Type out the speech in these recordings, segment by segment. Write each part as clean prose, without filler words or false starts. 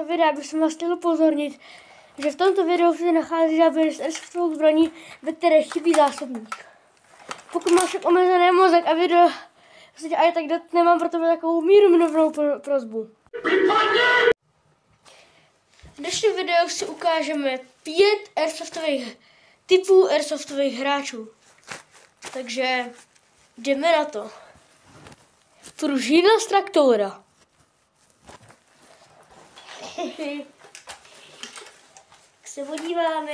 tohoto videa bych vás chtěl upozornit, že v tomto videu se nachází záběr s airsoftovou zbraní, ve které chybí zásobník. Pokud máš omezený mozek a video a tak nemám pro tebe takovou mírumilovnou prosbu. V dnešním videu si ukážeme 5 airsoftových typů airsoftových hráčů. Takže jdeme na to. Pružina z traktora. Tak se podíváme.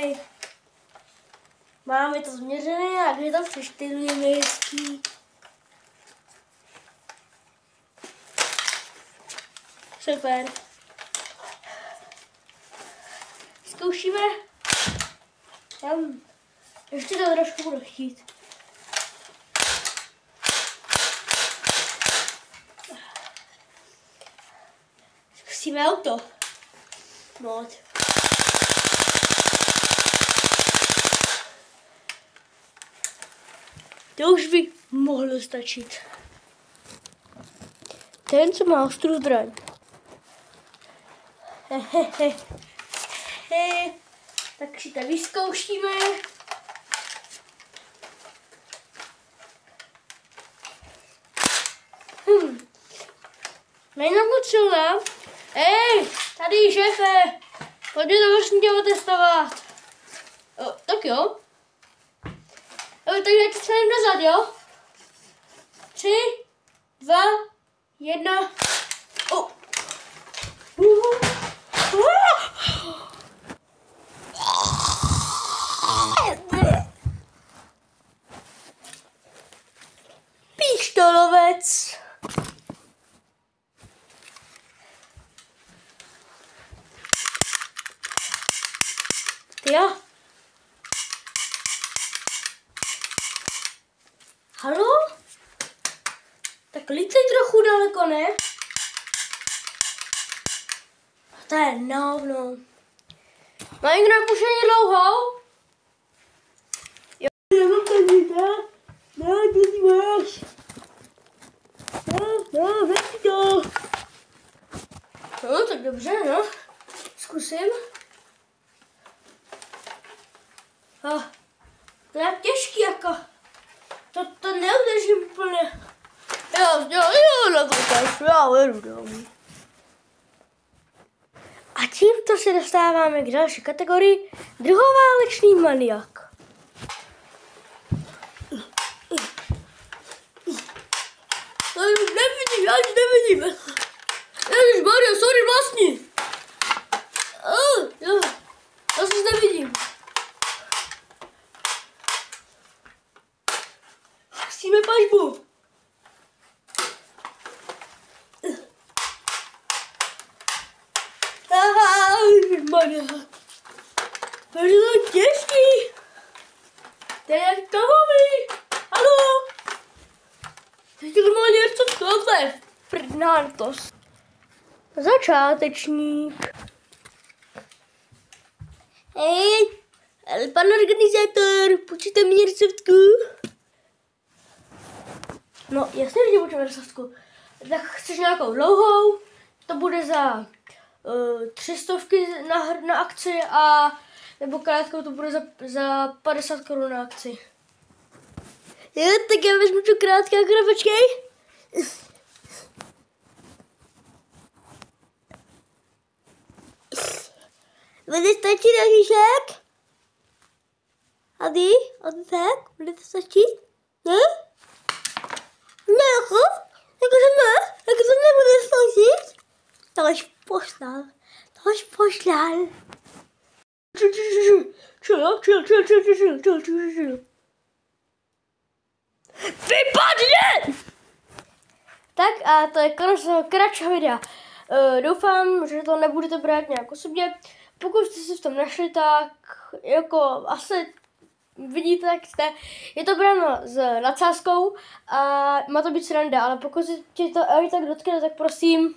Máme to změřené a kde tam přeštylujeme hezký. Super. Zkoušíme. Tam ještě to trošku budu chtít. Zkusíme auto. Mod. To už by mohlo stačit. Ten, co má ostrou zbraň. Tak si to vyzkoušíme. Není moc silná. Tady šéfe, pojďme to vlastně otestovat. Tak jo. Takže já ti stavím nazad, jo? 3, 2, 1. Pištolovec. Jo. Haló? Tak lítej trochu daleko, ne? To je návno. Má někdo napušení dlouhou? Jo. Nemám tady, ne? No, ty máš. No, veď to. No, tak dobře, no. Zkusím. To je těžký, jako. To neudržím úplně. Jo, na to kašlu, já vedu domů. A tímto se dostáváme k další kategorii druhoválečný maniak. Já už nevidím. Ježišmarja, sorry vlastní. Jo, já se nevidím. Zkusíme pažbu. Ježišmarja. To je to těžký. To je jak kovový. Haló. Teď normálně co to je? Prdnártos. Začátečník. Hej, ale pan organizátor, počíte mi rysovku? No, jasně, že počítám rysovku. Tak chceš nějakou dlouhou, to bude za 300 na akci a nebo krátkou to bude za 50 korun na akci. Jo, tak já vezmu tu krátkou, počkej. Bude stačit nožiček? Ady tak? Bude to stačit? Ne? Ne, jakože to nebude stačit? To až pošlal. Chill. Vypadně! Tak a to je konec kratšího videa. Doufám, že to nebudete brát nějak osobně. Pokud jste si v tom našli, tak jako asi vidíte, jak jste. Je to bráno s nadsázkou a má to být sranda, ale pokud se tě to tak dotkne, tak prosím.